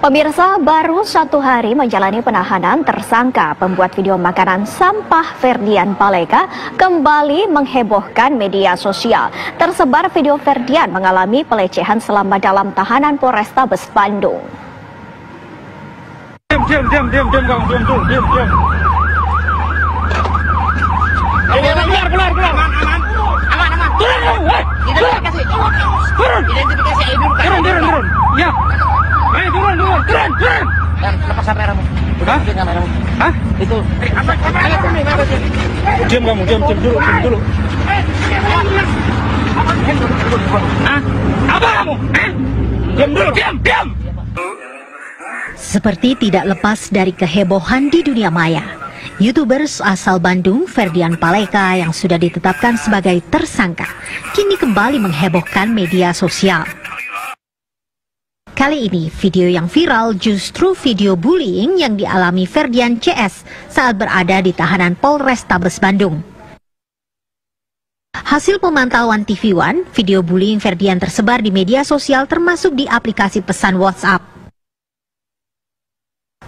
Pemirsa, baru 1 hari menjalani penahanan, tersangka pembuat video makanan sampah Ferdian Paleka kembali menghebohkan media sosial. Tersebar video Ferdian mengalami pelecehan selama dalam tahanan Polrestabes Bandung. Diam, Kang, diam. Keluar. Aman. Turun. Identifikasi dulu, Kang. Turun. Ya. Ayo turun. Dan lepas kameramu. Hah? Kameramu. Hah? Itu. Diam kamu, diam dulu. Hah? Apa kamu? Diam dulu. Diam. Seperti tidak lepas dari kehebohan di dunia maya, YouTubers asal Bandung Ferdian Paleka yang sudah ditetapkan sebagai tersangka kini kembali menghebohkan media sosial. Kali ini video yang viral justru video bullying yang dialami Ferdian CS saat berada di tahanan Polrestabes Bandung. Hasil pemantauan TV One, video bullying Ferdian tersebar di media sosial termasuk di aplikasi pesan WhatsApp.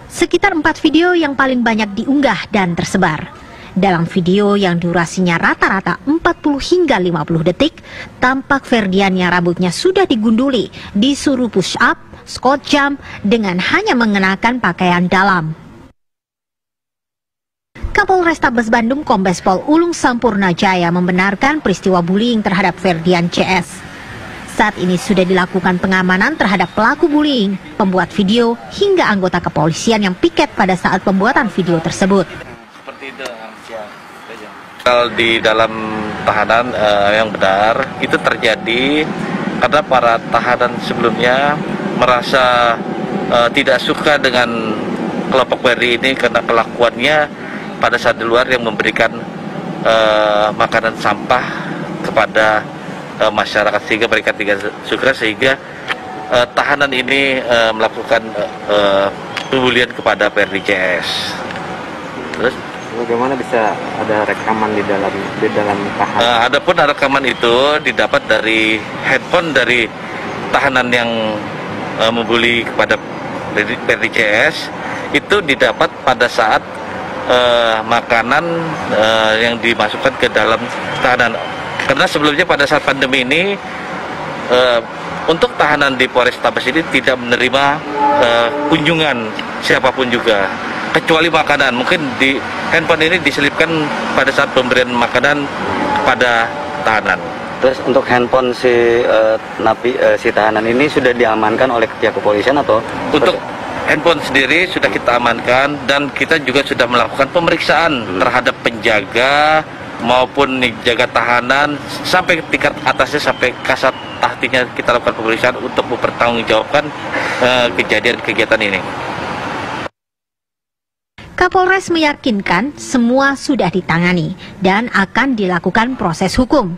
Sekitar 4 video yang paling banyak diunggah dan tersebar. Dalam video yang durasinya rata-rata 40 hingga 50 detik, tampak Ferdian yang rambutnya sudah digunduli, disuruh push up, squat jump dengan hanya mengenakan pakaian dalam. Kapolrestabes Bandung Kombes Pol Ulung Sampurna Jaya membenarkan peristiwa bullying terhadap Ferdian CS. Saat ini sudah dilakukan pengamanan terhadap pelaku bullying, pembuat video, hingga anggota kepolisian yang piket pada saat pembuatan video tersebut. Seperti itu, kalau di dalam tahanan yang benar, itu terjadi karena para tahanan sebelumnya merasa tidak suka dengan kelompok Ferdi ini karena kelakuannya pada saat di luar yang memberikan makanan sampah kepada masyarakat, sehingga mereka tidak suka, sehingga tahanan ini melakukan pembulian kepada Ferdi CS. Terus bagaimana bisa ada rekaman di dalam tahanan? Adapun rekaman itu didapat dari handphone dari tahanan yang membuli kepada Ferdi CS. Itu didapat pada saat makanan yang dimasukkan ke dalam tahanan. Karena sebelumnya pada saat pandemi ini untuk tahanan di Polrestabes ini tidak menerima kunjungan siapapun juga, kecuali makanan. Mungkin di handphone ini diselipkan pada saat pemberian makanan kepada tahanan. Terus untuk handphone si tahanan ini sudah diamankan oleh pihak kepolisian atau? Untuk handphone sendiri sudah kita amankan dan kita juga sudah melakukan pemeriksaan terhadap penjaga maupun jaga tahanan sampai tingkat atasnya, sampai kasat tahtinya kita lakukan pemeriksaan untuk mempertanggungjawabkan kejadian kegiatan ini. Kapolres meyakinkan semua sudah ditangani dan akan dilakukan proses hukum.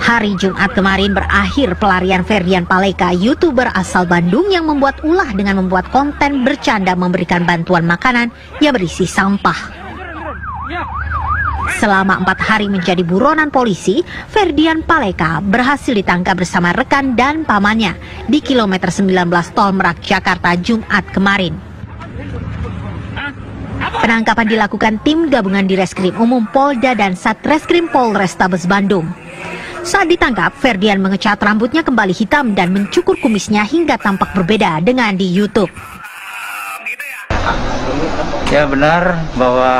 Hari Jumat kemarin berakhir pelarian Ferdian Paleka, YouTuber asal Bandung yang membuat ulah dengan membuat konten bercanda memberikan bantuan makanan yang berisi sampah. Selama 4 hari menjadi buronan polisi, Ferdian Paleka berhasil ditangkap bersama rekan dan pamannya di kilometer 19 Tol Merak, Jakarta, Jumat kemarin. Penangkapan dilakukan tim gabungan Direskrim Umum Polda dan Satreskrim Polrestabes Bandung. Saat ditangkap, Ferdian mengecat rambutnya kembali hitam dan mencukur kumisnya hingga tampak berbeda dengan di YouTube. Ya, benar bahwa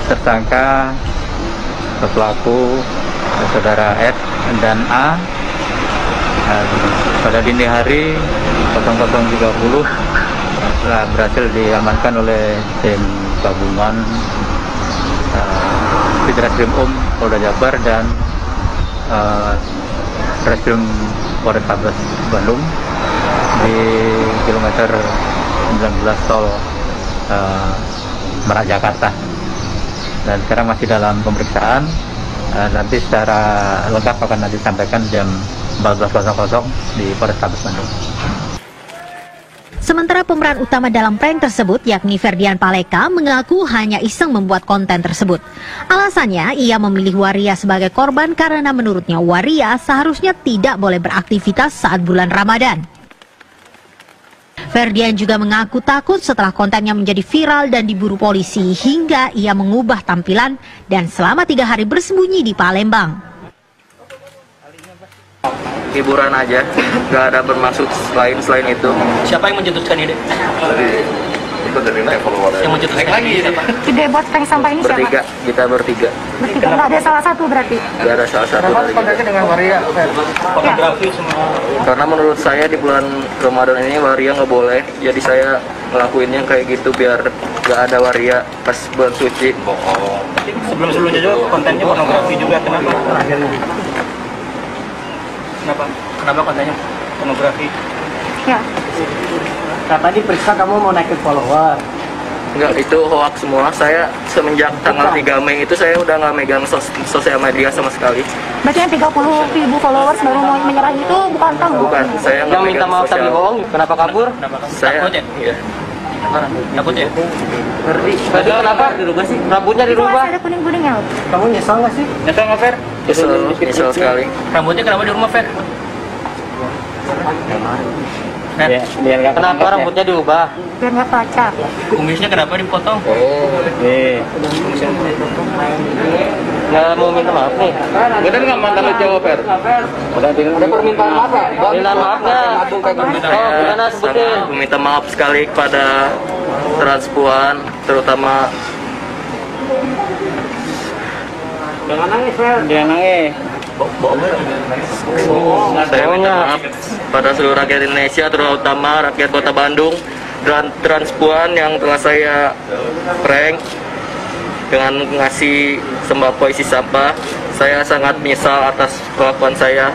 tersangka pelaku saudara S dan A pada dini hari 00.30 telah berhasil diamankan oleh tim gabungan Reskrim Polda Jabar dan Reskrim Polrestabes Bandung di kilometer 19 Tol Merak, Jakarta. Dan sekarang masih dalam pemeriksaan. Nanti secara lengkap akan disampaikan jam 14.00 di Polrestabes Bandung. Sementara pemeran utama dalam prank tersebut, yakni Ferdian Paleka, mengaku hanya iseng membuat konten tersebut. Alasannya, ia memilih Waria sebagai korban karena menurutnya Waria seharusnya tidak boleh beraktivitas saat bulan Ramadan. Ferdian juga mengaku takut setelah kontennya menjadi viral dan diburu polisi hingga ia mengubah tampilan dan selama 3 hari bersembunyi di Palembang. Hiburan aja, nggak ada bermaksud selain itu. Siapa yang mencetuskan ide? Yang mencetuskan ide siapa? Ide buat prank sampah ini Bertiga, siapa? kita bertiga. Bertiga, nggak ada salah satu berarti? Nggak ada salah satu dari kita. Dengan Waria, fotografi semua. Karena menurut saya di bulan Ramadan ini Waria nggak boleh, jadi saya ngelakuinnya kayak gitu biar nggak ada Waria pas bulan suci. Sebelum-sebelumnya juga kontennya pornografi juga, kenapa? Kenapa kontennya pornografi? Ya. Kata diperiksa kamu mau naikin follower. Enggak, itu hoax semua. Saya semenjak tanggal 3 Mei itu saya udah nggak megang sosial media sama sekali. Berarti yang 30.000 followers baru mau menyerah itu bukan kamu? Bukan, saya nggak Yang minta megang maaf tapi sosial. bohong, kenapa kabur? Saya, Takut ya? iya. Takut ya? Berarti kenapa dirubah sih? Rambutnya Itu dirubah. masih ada kuning-kuningnya. Kamu nyesel nggak sih? Nyesel nggak, Fer? Nyesel sekali. Rambutnya kenapa di rumah, Fer? Nah, Biar nggak kenapa rambutnya diubah? Biar nggak pacar. kumisnya kenapa dipotong? Nggak mau minta maaf nih. Bener nggak mantan lu cowok, Fer? Udah permintaan maaf ya? Permintaan maaf nggak? Oh, gimana sebutin? Meminta maaf sekali kepada transpuan, terutama. Jangan nangis, Fer. Jangan nangis. Saya minta maaf pada seluruh rakyat Indonesia, terutama rakyat Kota Bandung dan transpuan yang telah saya prank dengan ngasih sembako isi sampah. Saya sangat menyesal atas kelakuan saya.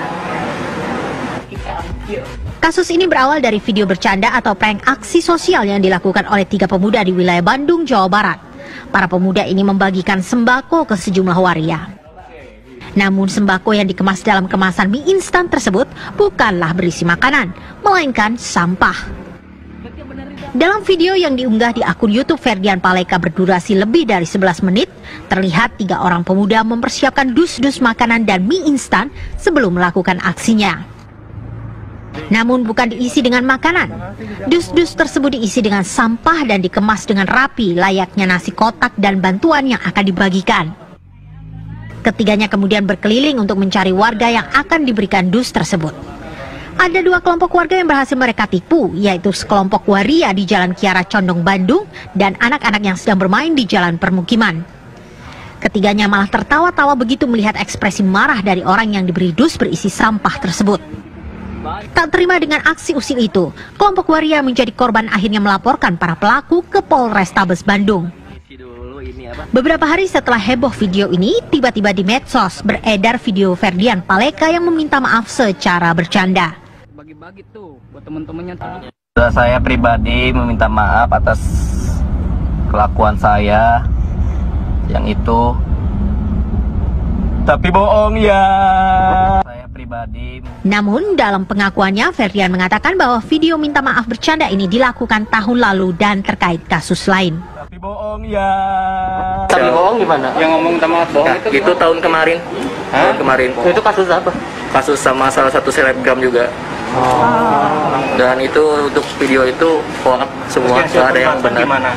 Kasus ini berawal dari video bercanda atau prank aksi sosial yang dilakukan oleh 3 pemuda di wilayah Bandung, Jawa Barat. Para pemuda ini membagikan sembako ke sejumlah waria. Namun sembako yang dikemas dalam kemasan mie instan tersebut bukanlah berisi makanan, melainkan sampah. Dalam video yang diunggah di akun YouTube Ferdian Paleka berdurasi lebih dari 11 menit, terlihat 3 orang pemuda mempersiapkan dus-dus makanan dan mie instan sebelum melakukan aksinya. Namun bukan diisi dengan makanan. Dus-dus tersebut diisi dengan sampah dan dikemas dengan rapi layaknya nasi kotak dan bantuan yang akan dibagikan. Ketiganya kemudian berkeliling untuk mencari warga yang akan diberikan dus tersebut. Ada 2 kelompok warga yang berhasil mereka tipu, yaitu sekelompok waria di Jalan Kiara Condong, Bandung, dan anak-anak yang sedang bermain di jalan permukiman. Ketiganya malah tertawa-tawa begitu melihat ekspresi marah dari orang yang diberi dus berisi sampah tersebut. Tak terima dengan aksi usil itu, kelompok waria menjadi korban akhirnya melaporkan para pelaku ke Polrestabes Bandung. Beberapa hari setelah heboh video ini, tiba-tiba di medsos beredar video Ferdian Paleka yang meminta maaf secara bercanda. Bagi-bagi tuh buat temen-temennya. Saya pribadi meminta maaf atas kelakuan saya yang itu. Tapi bohong ya. Saya pribadi. Namun dalam pengakuannya, Ferdian mengatakan bahwa video minta maaf bercanda ini dilakukan tahun lalu dan terkait kasus lain. Tapi bohong ya. Tapi bohong gimana? Yang ngomong minta maaf bohong Itu tahun kemarin. Tahun kemarin. Itu kasus apa? Kasus sama salah satu selebgram juga. Dan itu untuk video itu hoax semua, nggak ada yang benar.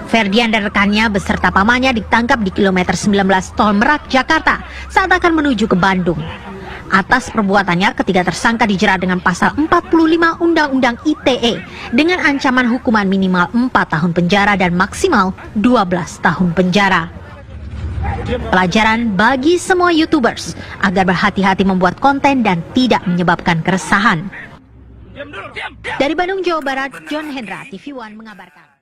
Ferdian dan rekannya beserta pamannya ditangkap di kilometer 19 Tol Merak, Jakarta saat akan menuju ke Bandung. Atas perbuatannya, ketiga tersangka dijerat dengan pasal 45 Undang-Undang ITE dengan ancaman hukuman minimal 4 tahun penjara dan maksimal 12 tahun penjara. Pelajaran bagi semua YouTubers agar berhati-hati membuat konten dan tidak menyebabkan keresahan. Dari Bandung, Jawa Barat, John Hendra, TV One mengabarkan.